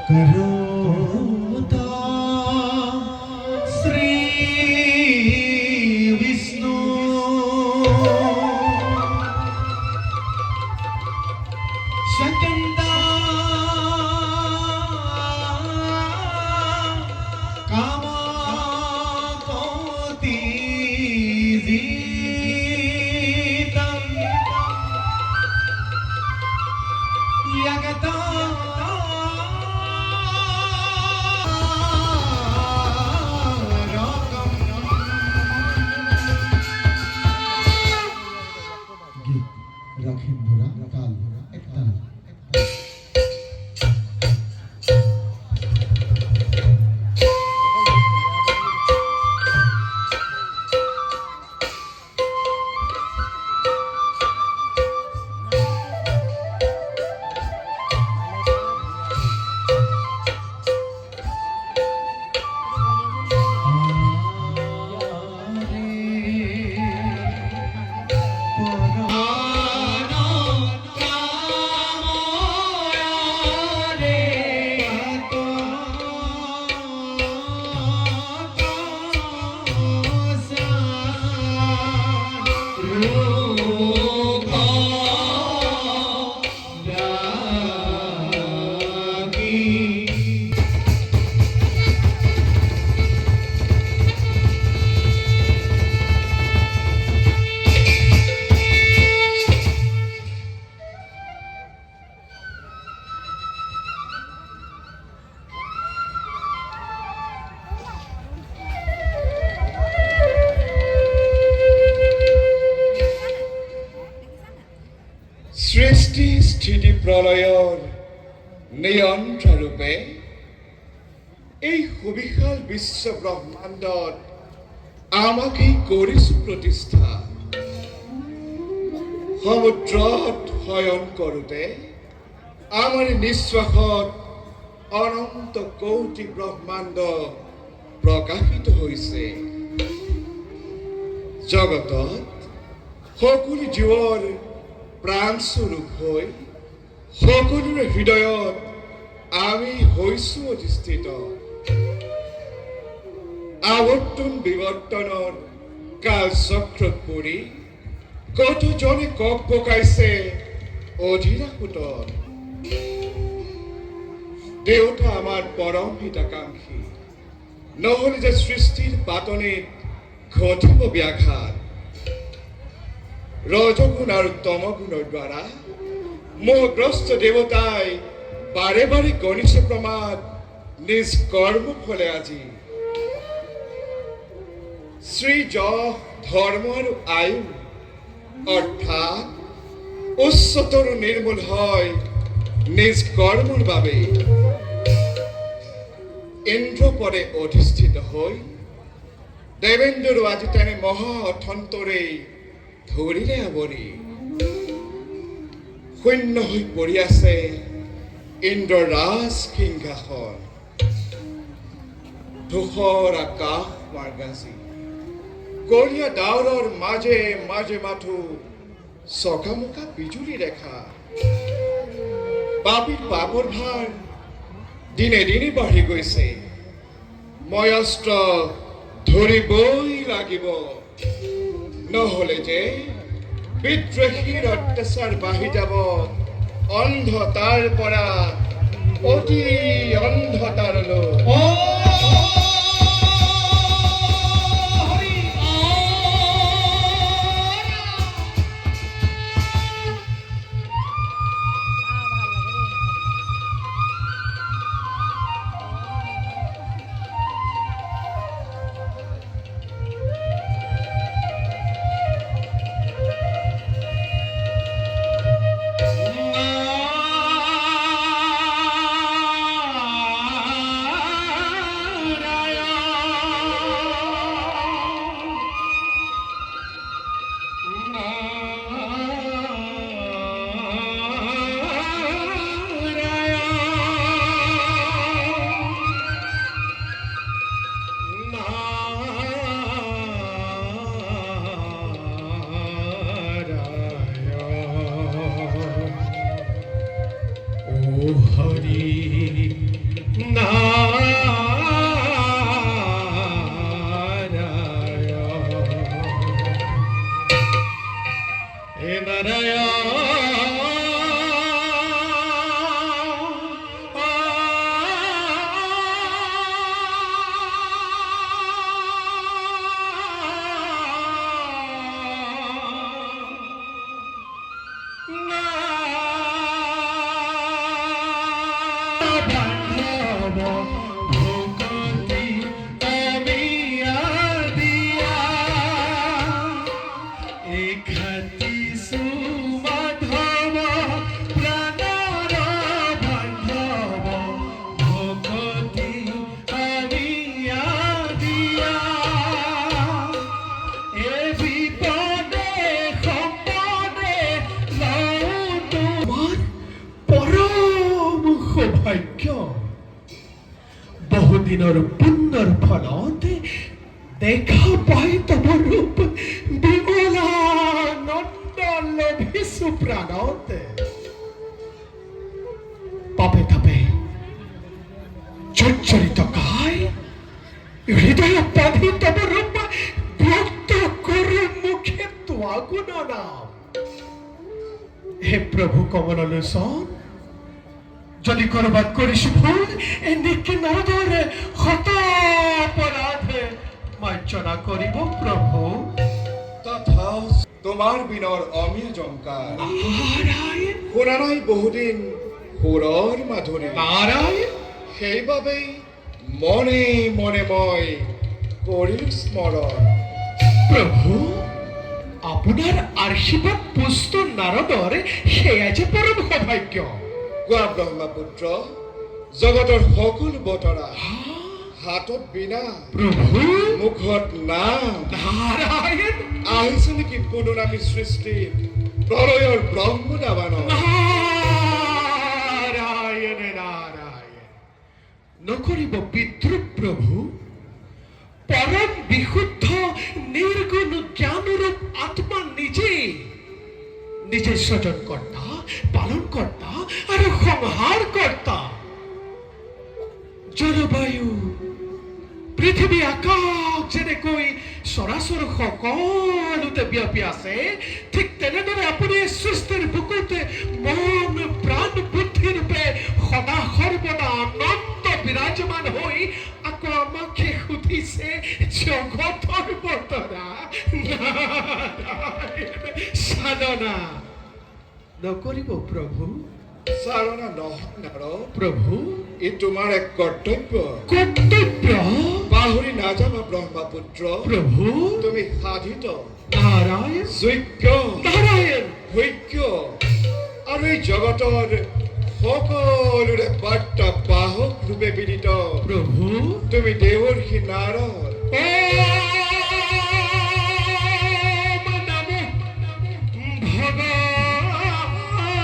करोता श्री विष्णु शकंदा कामा कोति जीतम यगता রাখেন ধরা কাল একটা সৃষ্টি স্থিতি প্ৰলয়ৰ নিয়ন্ত্ৰৰূপে এই সুবিশাল বিশ্ব ব্ৰহ্মাণ্ডত আমাকেই কৰিছো প্ৰতিষ্ঠা সমুদ্ৰত শয়ন কৰোঁতে আমাৰ নিশ্বাসত অনন্ত কৌটি ব্ৰহ্মাণ্ড প্ৰকাশিত হৈছে জগতত সকলো জীৱৰ প্ৰাণস্বৰূপ হৈ সকলোৰে হৃদয়ত আমি হৈছো অধিষ্ঠিত আৱৰ্তন বিৱৰ্তনৰ কালচক্ৰত পৰি কতজনে কক পকাইছে অধীৰাসুতত দেউতা আমাৰ পৰম হিতাকাংক্ষী নহ'লে যে সৃষ্টিৰ পাতনিত ঘটিব ব্যাঘাত ৰজগুণ আৰু তমগুণৰ দ্বাৰা মোহগ্ৰস্ত দেৱতাই বাৰে বাৰে গণিছে প্ৰমাদ নিজ কৰ্ম ফলে আজি শ্ৰী যশ ধৰ্ম আৰু আয়ু অৰ্থাৎ উচ্চতৰ নিৰ্মূল হয় নিজ কৰ্মৰ বাবে ইন্দ্ৰপদে অধিষ্ঠিত হৈ দেৱেন্দ্ৰ আজি তেনে মহা অথন্তৰে ধৰিলে আৱৰি শূন্য হৈ পৰি আছে ইন্দ্ৰৰ ৰাজ সিংহাসন ধূসৰ আকাশ মাৰ্গাজী কলীয়া ডাৱৰৰ মাজে মাজে মাথো চকামকা বিজুলী ৰেখা পাপীৰ পাপৰ ভাৰ দিনে দিনে বাঢ়ি গৈছে মই অস্ত্ৰ ধৰিবই লাগিব নহ'লে যে বিদ্ৰোহীৰ অত্যাচাৰ বাঢ়ি যাব অন্ধতাৰ পৰা অতি অন্ধতাৰলৈ হে নারায়ণ সৌভাগ্য বহুদিনৰ পুণ্যৰ ফলতে দেখা পাই তব ৰূপ বিমলানন্দ লভিছো প্ৰাণতে পাপে তাপে জৰ্জৰিত কায় হৃদয় বাঁধি তব ৰূপ ব্যক্ত কৰি মুখে তোৱা গুণ নাম হে প্ৰভু কমল লোচন যদি করবাদ করিস ভুল এদিকে নরদর হত অপরাধে মার্জনা করিব প্রভু তথা তোমাৰ বিনৰ অমীয় জংকাৰ নারায়ণ শুনা নাই বহুদিন সুৰৰ মাধুৰী নারায়ণ সেইবাবেই মনে মনে মই কৰিলো স্মৰণ প্রভু আপনার আশীর্বাদ পুষ্ট নারদর সে আছে পরম সৌভাগ্য কোৱা ব্ৰহ্মপুত্ৰ জগতৰ সকলো বতৰা হাতত বিনা প্রভু মুখত নাম নারায়ণ আহিছে নেকি পুনৰামী সৃষ্টি প্ৰলয়ৰ ব্ৰহ্ম দাবান নারায়ণ নারায়ণ নকরিব বিদ্রুপ প্রভু পরম বিশুদ্ধ নির্গুণ জ্ঞানরূপ আত্মা নিজে নিজে সৃজন কর্তা পালন কর্তা আর সংহার কর্তা জলবায়ু পৃথিৱী আকাশ যেনেকৈ চৰাচৰ সকলোতে ব্যাপী আছে ঠিক তেনেদৰে আপুনি সৃষ্টিৰ বুকুতে মন প্ৰাণ বুদ্ধি ৰূপে সদা সৰ্বদা আনন্দ বিৰাজমান হৈ আকৌ আমাকে সুধিছে জগতৰ বতৰা সাধনা নকৰিব প্ৰভু চাৰণা নহয় নাৰ প্ৰভু ই তোমাৰ এক কৰ্তব্য কৰ্তব্য পাহৰি নাযাবা ব্ৰহ্মপুত্ৰ প্ৰভু তুমি সাধিত নাৰায়ণ যোগ্য নাৰায়ণ ভোগ্য আৰু এই জগতৰ সকলোৰে বাৰ্তা বাহক ৰূপে বিদিত প্ৰভু তুমি দেৱৰ্ষি নাৰদ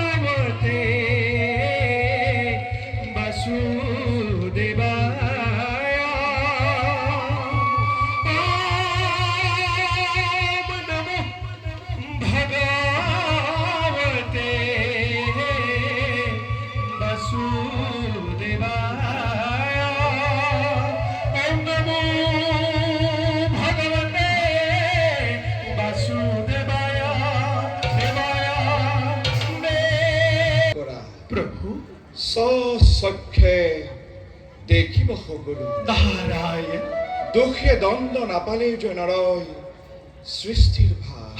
ভগৱতে বাসুদেবায় নমো ভগৱতে বাসুদেবায় নমো ভগৱতে বাসুদেবায় কৰা প্ৰভু স্বচক্ষে দেখিব সকলো নাৰায়ণ দুখে দণ্ড নাপালেও নৰয় সৃষ্টিৰ ভাৱ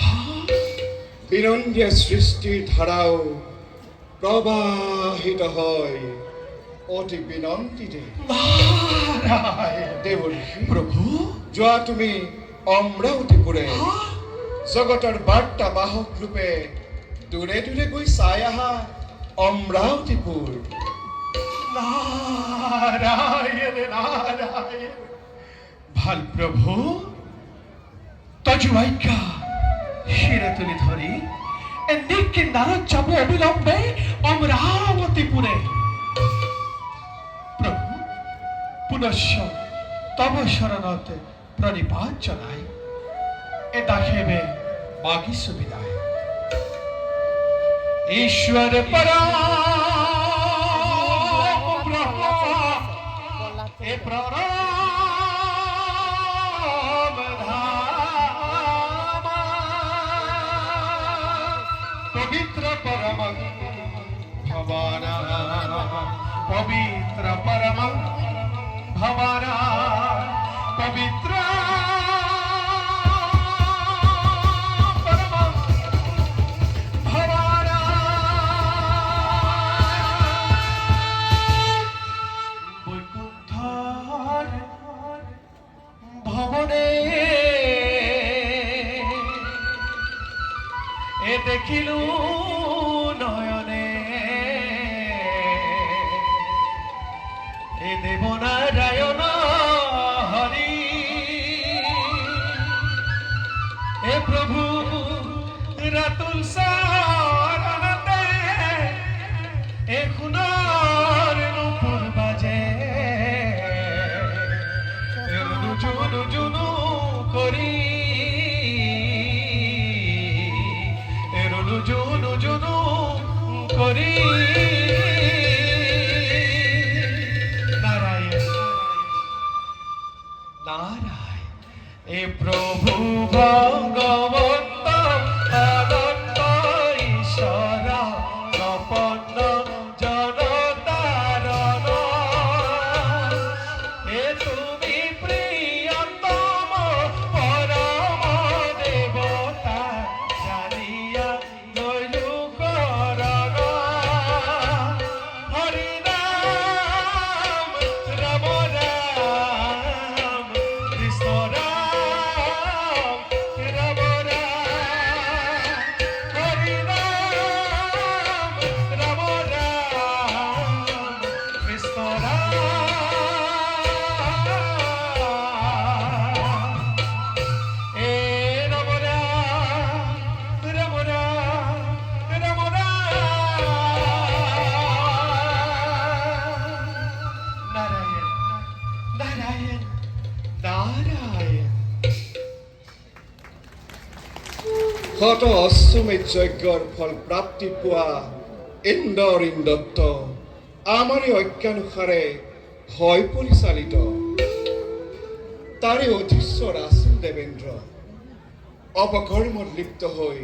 বিনন্দীয়া সৃষ্টিৰ ধাৰাও প্ৰবাহিত হয় অতি বিনন্দিতে নাৰায়ণ দেৱৰ্ষি প্ৰভু যোৱা তুমি অমৰাৱতীপুৰে জগতৰ বাৰ্তা বাহক ৰূপে দূৰে দূৰে গৈ চাই আহা অমৰাৱতীপুৰ নারায়ণ নারায়ণ ভাল প্রভু তজুয়াইকা শিরে তুলি ধরি এদিকে নারদ যাব অবিলম্বে অমরাবতীপুরে প্রভু পুনশ্চ তব শরণতে প্রণিপাত জানাই এ দাখেবে মাগি সুবিধায় ঈশ্বর পরা এ প্রণাম ধাম भवाना पवित्र परमं भवाना पवित्र परमं भवाना বৈকুণ্ঠর ভবনে এ দেখিলু নয়নে এ দেবনারায়ণ হরি এ প্রভু রাতুল সারণতে এ খুনার নুপুর বাজে এ রুজু জুনু করি জুনু জুনু করি নারায়ণ নারায়ণ এ প্রভু ভগবন্ত অনন্ত ঈশ্বর নপন্ন জনতারণ এ তুমি প্রিয়তম পরম দেবতা জানিয়া শত অশ্বমেধ যজ্ঞৰ ফল প্ৰাপ্তি পোৱা ইন্দ্ৰ দত্ত আমাৰে অজ্ঞানুসাৰে হয় পৰিচালিত তাৰে অধীশ্বৰ আছিল দেবেন্দ্ৰ অপকৰ্মত লিপ্ত হৈ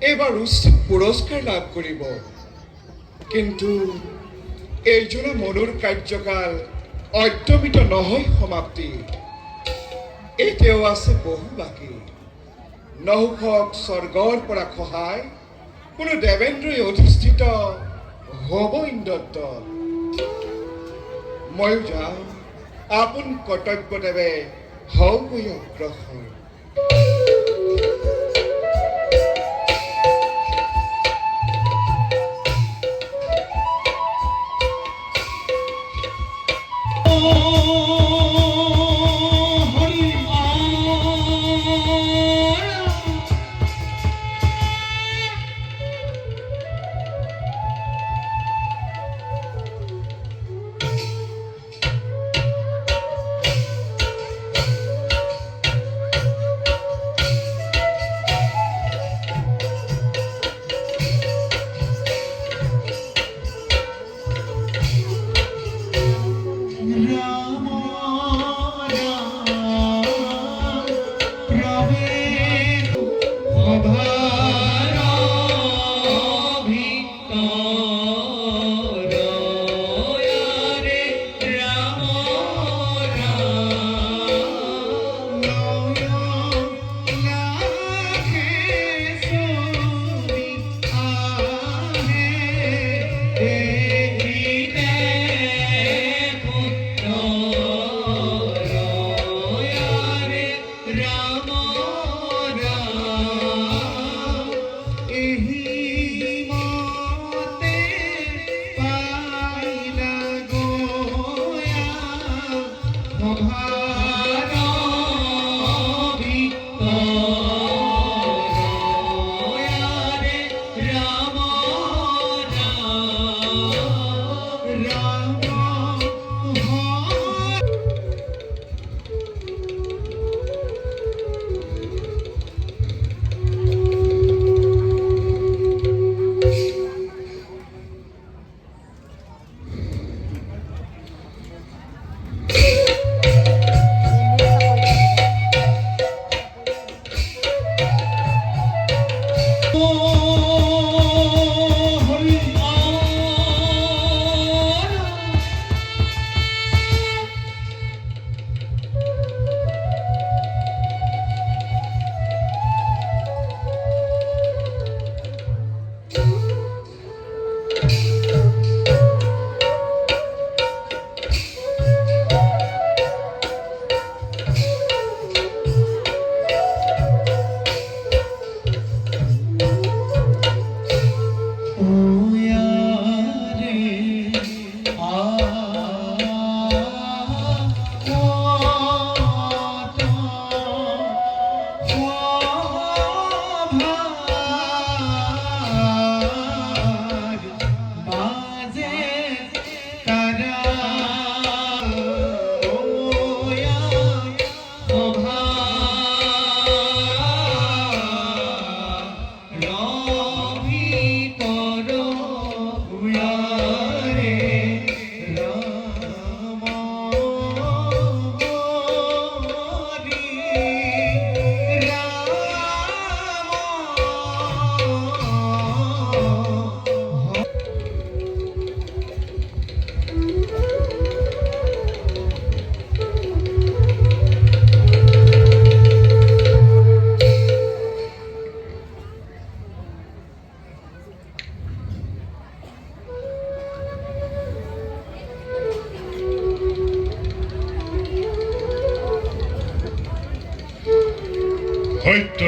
এইবাৰ উচিত পুৰস্কাৰ লাভ কৰিব কিন্তু এইজনা মনুৰ কাৰ্যকাল অদ্যমিত নহয় সমাপ্তি এতিয়াও আছে বহু বাকী নহুকক স্বৰ্গৰ পৰা সহায় কোনো দেবেন্দ্ৰই অধিষ্ঠিত হ'ব ইন্দ্ৰত্ব ময়ো যাওঁ আপোন কৰ্তব্য দেৱে হওঁগৈ অগ্ৰসৰ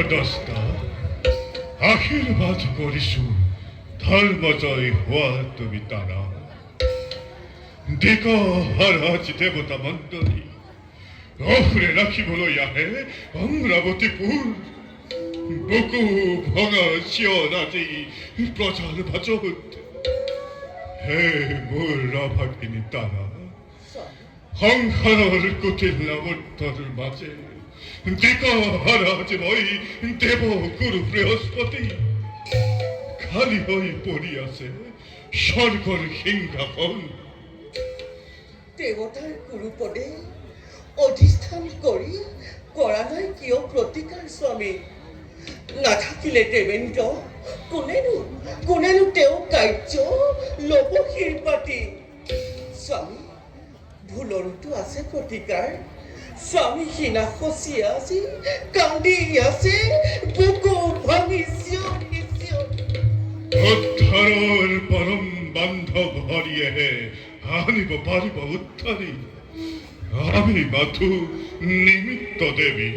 দস্তা আশীৰ্বাদ কৰিছো ধৰ্মজয় হোৱা তুমি তাৰা দিগহাৰাজ দেৱতা মণ্ডলী অফুৰে ৰাখিবলৈ আহে অমৰাৱতীপুৰ বুকু ভঙা চিঞৰ আজি প্ৰজাৰ মাজত হে মোৰ ৰাভাখিনি তাৰা সংসাৰৰ কুটিল আৱৰ্তৰ মাজে দিগহাৰাজ মই দেৱগুৰু বৃহস্পতি খালী হৈ পৰি আছে স্বৰ্গৰ সিংহাসন দেৱতাৰ গুৰুপদে অধিষ্ঠান কৰি কৰা নাই কিয় প্ৰতিকাৰ স্বামী নাথাকিলে দেৱেন্দ্ৰ কোনেনো তেওঁ কাৰ্য ল'ব শিৰপাতি স্বামী ভুলৰোতো আছে প্ৰতিকাৰ স্বামী সিনা খচিয়া আজি কান্দি আছে বুকু ভাঙি চিঞৰি উদ্ধাৰৰ পৰম বান্ধৱ হৰিয়েহে আনিব পাৰিব উদ্ধাৰী আমি মাথো নিমিত্ত দেৱী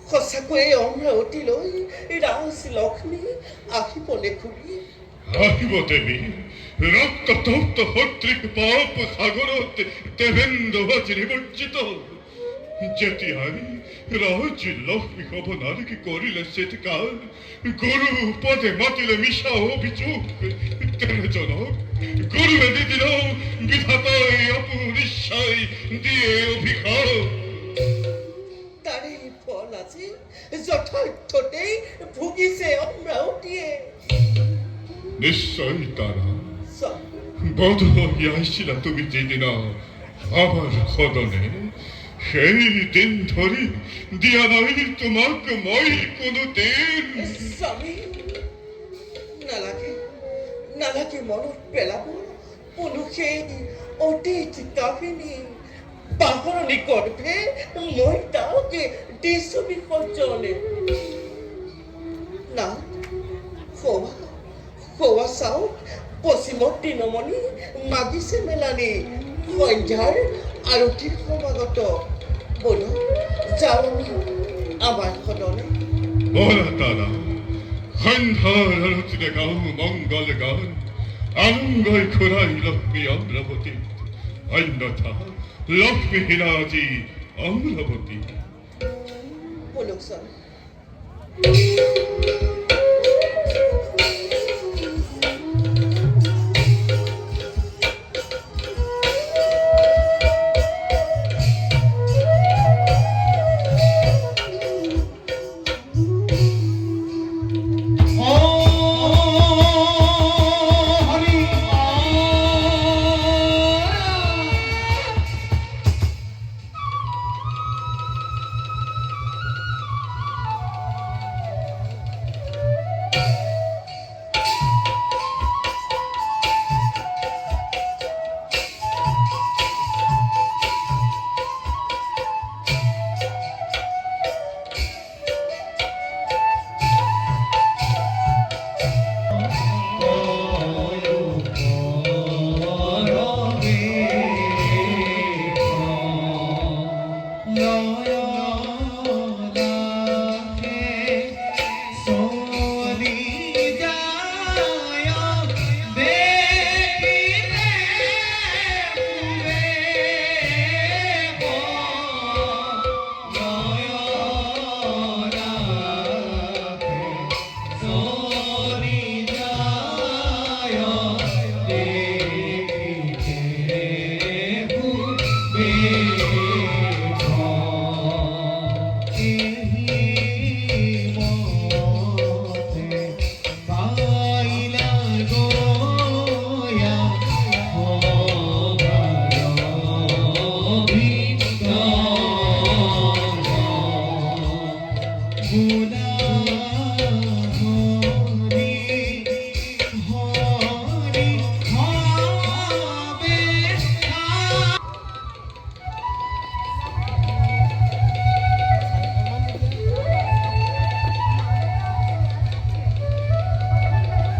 সঁচাকৈয়ে অমৰাৱতীলৈ ৰাজ লক্ষ্মী আহিবনে খুৰী আহিব দেৱী ৰক্ততপ্ত সদৃশ পাপ সাগৰত দেৱেন্দ্ৰ আজি নিমজ্জিত যেতিয়াই ৰাজ লক্ষ্মী হ'ব নালাগে কৰিলে চিৎকাৰ গুৰু পদে মাতিলে মিছা অভিযোগ তেনেজনক গুৰুৱে নিদিলেও বিধাতাই অপনিশ্চয় দিয়ে অভিশাপ তাৰে ফল আজি যথাৰ্থতেই ভুগিছে অমৰাৱতীয়ে নিশ্চয় তাৰা স্বামী বদলি আহিছিলা তুমি যেদিনা আমার সদনে সেই দিন ধৰি দিয়া নাই তোমাক মই কোনো দিন স্বামী নালাগে মনত পেলাব কোনো সেই অতীত কাহিনী পাহৰণি গৰ্ভে মই তাক দিছো বিসৰ্জনে না খোৱা চাওক পশ্চিমত দিনমণি মাগিছে মেলানি সন্ধ্যাৰ আৰতিৰ সমাগত বলো যাওঁ আমি আমাৰ সদনে বলা তারা সন্ধ্যার আরতিতে গাও মঙ্গল গান আনন্দই খোরাই লক্ষ্মী অমরাবতী অন্যথা লক্ষ্মীহীনা আজি অমরাবতী বলক স্বামী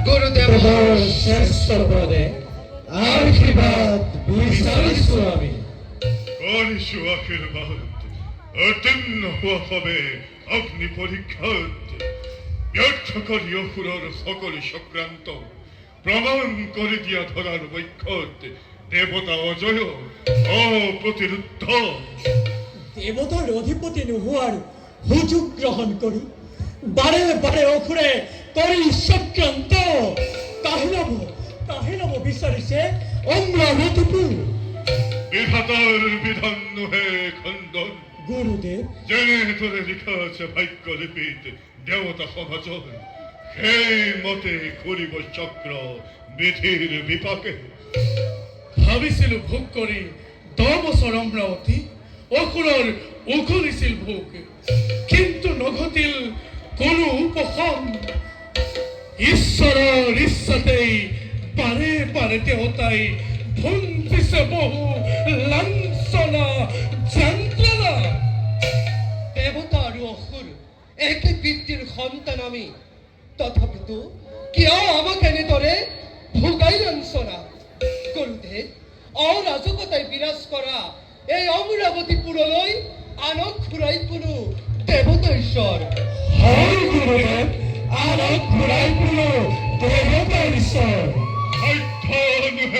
গুৰুদেৱৰ শ্ৰেষ্ঠ পদে আশীৰ্বাদ বিচাৰিছো আমি কৰিছো আশীৰ্বাদ উত্তীর্ণ হওয়া হবে অগ্নি পরীক্ষাত ব্যর্থ করি অসুরর সকল সক্রান্ত প্রমাণ করে দিয়া ধরার বৈক্ষত দেবতা অজয় অপ্রতিরুদ্ধ দেবতার অধিপতি নোহোৱাৰ সুযোগ গ্ৰহণ কৰি বাৰে বাৰে অসুৰে কৰি চক্ৰান্ত তাহে ল'ব বিচাৰিছে অমৰাৱতীপুৰ। বিধাতার বিধান নহে খণ্ডন গুৰুদেৱ, জেনে ধরে লিখা আছে ভাগ্য লিপিত দেবতা সমাজ সেই মতে করিব চক্র বিধির বিপাকে। ভাবিছিলো ভোগ কৰি 10 বছৰ অমৰাৱতী অসুৰৰ উঘলিছিল ভোগ, কিন্তু নঘটিল কোনো উপশম। ঈশ্বৰৰ ইচ্ছাতেই বাৰে বাৰে দেৱতাই ভুঞ্জিছে বহু লাঞ্ছনা যন্ত্ৰণা। দেবতা আৰু অসুৰ একে পিতৃৰ সন্তান আমি, তথাপিতো কিয় আমাক এনেদৰে ভোগাই লাঞ্ছনা? গুৰুদেৱ, অৰাজকতাই বিৰাজ কৰা এই অমৰাৱতীপুৰলৈ আনক ঘূৰাই কোনো দেৱতা ঈশ্বৰ। হয় গুৰুদেৱ, আনক ঘূৰাই কোনো দেৱতাৰ ঈশ্বৰ। সাধ্য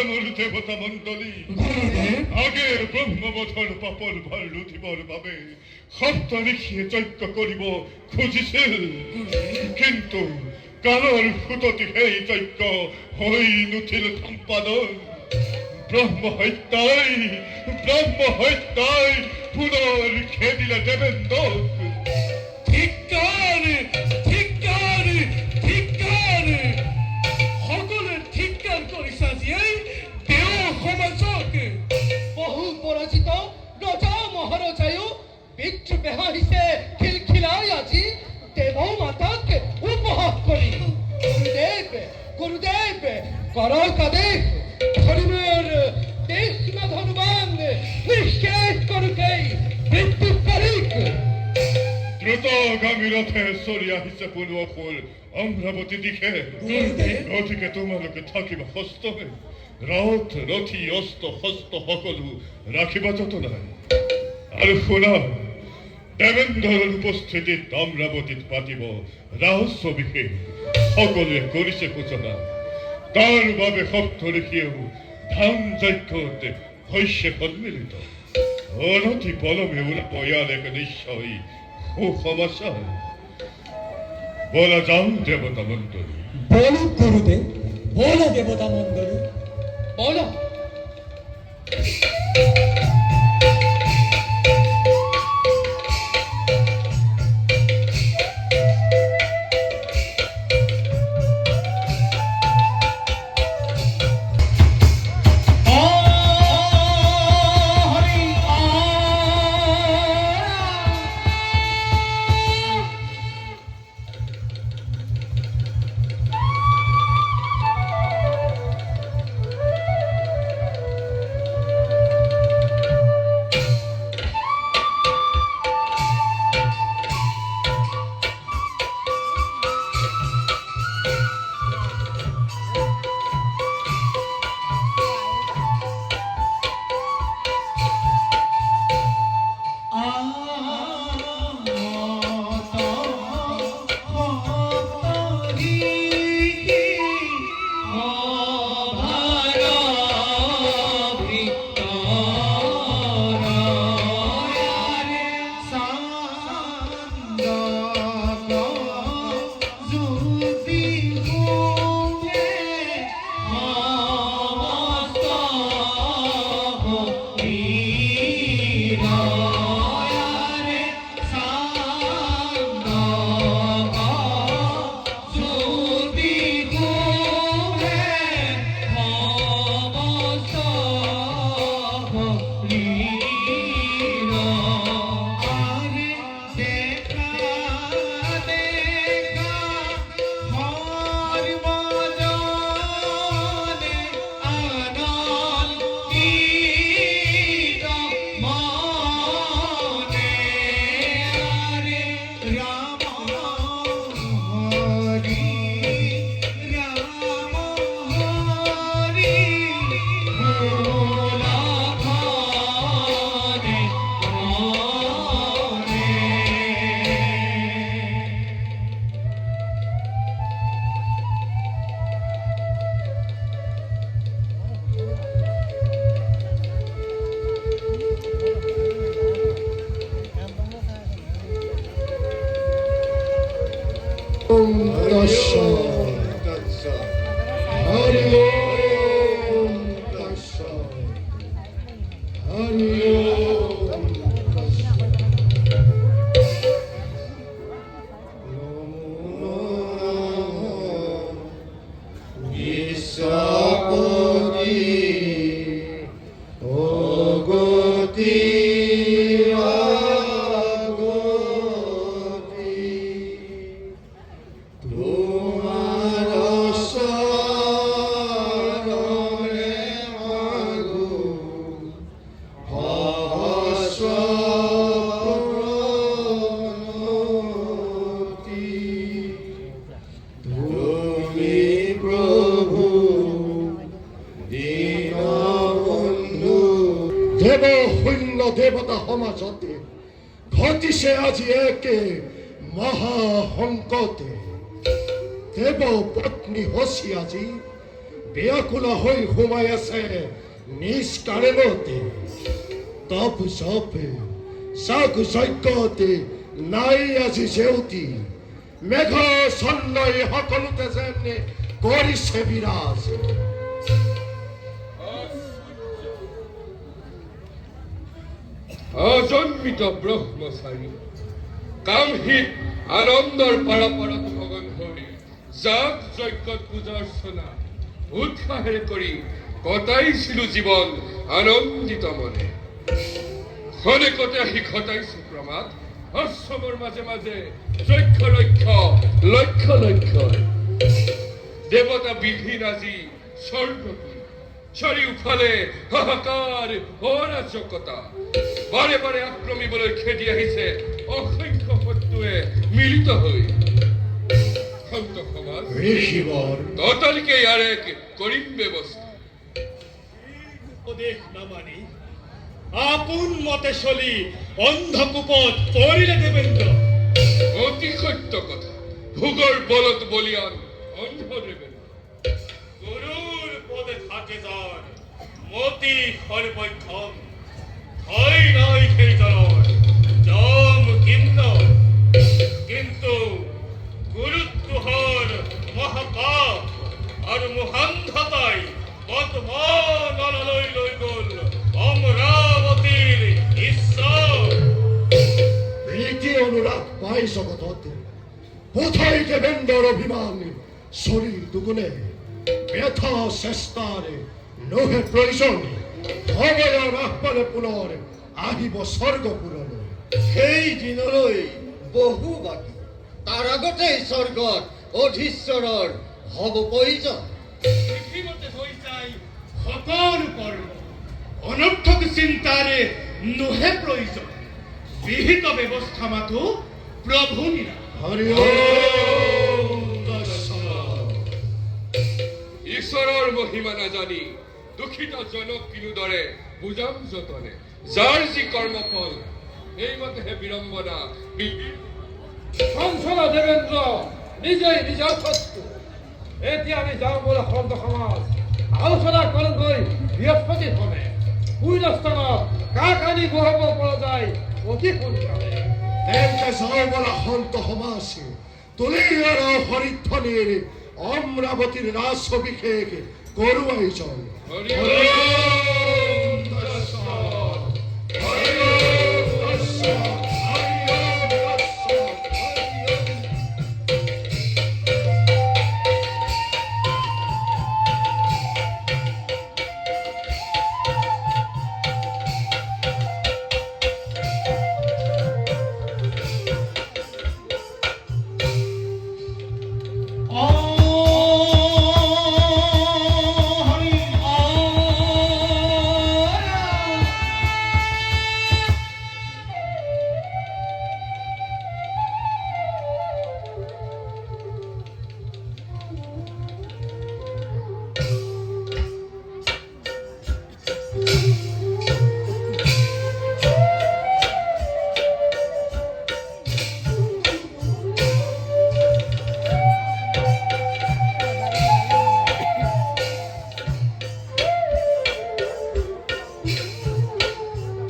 মোৰ দেবতা মণ্ডলী গুৰুদেৱ, আগে ব্ৰহ্মবধৰ পাপৰ ভাৰ লুটিবৰ বাবে সপ্ত ঋষিয়ে যজ্ঞ কৰিব খুজিছিল, কিন্তু কালৰ ফুটতি সেই যজ্ঞ হৈ নুঠিল সম্পাদন। ব্ৰহ্ম হত্যাই পুনৰ খেদিলে দেবেন্দ্ৰক। ধিক্কাৰ, ধিক্কাৰ, ধিক্কাৰ। সকলোৱে ধিক্কাৰ কৰিছা যিয়েই দেও সমাজক। বহু পৰাজিত ৰজা মহাৰজায়ো বিদ্ৰোহে হাঁহিছে খিলখিলাই আজি দেৱ মাতাক উপহাস কৰি। গুৰুদেৱ, কৰক আদেশ, ধৰ্মৰ দেশ ধনুবান নিঃশেষ কৰোঁতেই মৃত্যু তাৰিখ। দ্ৰুতগামী ৰথে চৰি আহিছে পূৰ্বফুল অমৰাৱতী দিশে। গতিকে তোমালোকে থাকিবা সস্তমে, ৰথ ৰথী অস্ত হস্ত সকলো ৰাখিবা যতনাই। আৰু শুনা, দেবেন্দ্ৰৰ উপস্থিতিত অমৰাৱতীত পাতিব ৰহস্য বিশেষ, সকলোৱে কৰিছে সূচনা। তাৰ বাবে সপ্ত ঋষিয়েও ধাম যজ্ঞত হৈছে সন্মিলিত। অনতি পলমে ওলাব ইয়াৰ এক নিশ্চয় সুসমাচাৰ। বলা যাওঁ দেৱতা মণ্ডলী। বলো গুৰুদেৱ, বলো দেৱতা মণ্ডলী। বলো। ওম তস্য হরি ওম তস্য হরি ওম দেৱ শূন্য দেৱতা সমাজতে ঘটিছে আজি একে মহাসংকটে। দেৱ পত্নী হচি আজি ব্যাকুলা হৈ সোমাই আছে নিজ কাৰেণতে। তপ জপে যাগ যজ্ঞতে নাই আজি জেউতি, মেঘ চন্নই সকলোতে যেন কৰিছে বিৰাজ। অজন্মিত ব্ৰহ্মচাৰী কামহীন আনন্দৰ পাৰাপাৰত মগন হৈ যাগ যজ্ঞত পূজা অৰ্চনা উৎসাহেৰে কৰি কটাইছিলো জীৱন আনন্দিত মনে। খনেকতে আহি ঘটাইছো প্ৰমাদ, আশ্ৰমৰ মাজে মাজে যক্ষ লক্ষ্য লক্ষ্য দেৱতা বিহীন আজি স্বৰ্গপুৰী। চাৰিওফালে হাহাকাৰ অৰাজকতা, বাৰে বাৰে আক্ৰমিবলৈ খেদি আহিছে অসংখ্য শত্ৰুৱে মিলিত হৈ। সন্ত সমাজ ঋষিবৰ ততালিকে ইয়াৰ এক কৰিম ব্যৱস্থা। উপদেশ নামানি আপোন মতে চলি অন্ধকূপত পৰিলে দেবেন্দ্ৰ। অতি সত্য কথা, ভোগৰ বলত বলিয়ান অন্ধ দেবেন্দ্ৰ। গুৰুৰ পদে থাকে যাৰ মতি সৰ্বক্ষম, ভয় নাই সেইজনৰ জম কিন্ন। কিন্তু গুৰুত্বহৰ মহাপাপ আৰু মহান্ধতাই পদ্মনলৈ লৈ গ'ল অমৰাৱতীৰ ঈশ্বৰ। প্ৰীতি অনুৰাগ পাই জগততে বোধই দেবেন্দ্ৰৰ অভিমান শৰীৰ দুগুণে। ব্যথা চেষ্টাৰে নহে প্ৰয়োজন, সময়ৰ আহ্বানে পুনৰ আহিব স্বৰ্গপুৰলৈ। সেই দিনলৈ বহু বাকী, তাৰ আগতেই স্বৰ্গত অধীশ্বৰৰ হব প্ৰয়োজন। পৃথিৱীতে হৈ যায় সকলো কৰ্ম, অনৰ্থক চিন্তাৰে নহে প্ৰয়োজন। বিহিত ব্যৱস্থা মাথো প্ৰভু নিৰা। হৰি ওম তস্য। ঈশ্বৰৰ মহিমা নাজানি দুখিত জনক কিনোদৰে বুজাম যতনে। যাৰ যি কৰ্মফল সেইমতেহে বিড়ম্বনা চঞ্চলা দেবেন্দ্ৰ নিজেই নিজৰ শত্ৰু। এতিয়া আমি যাওঁ বোলে সন্ত সমাজ আলোচনা কৰোঁগৈ বৃহস্পতিৰ সনে। শূন্যস্থানত কাক আনি বহাব পৰা যায় অতি সোনকালে। তেন্তে যাওঁ বোলা সন্ত সমাজ, তুলীয়াৰ হৰিধ্বনিৰ অমৰাৱতীৰ ৰাজ অভিষেক কৰোৱাই যাওঁ। হৰি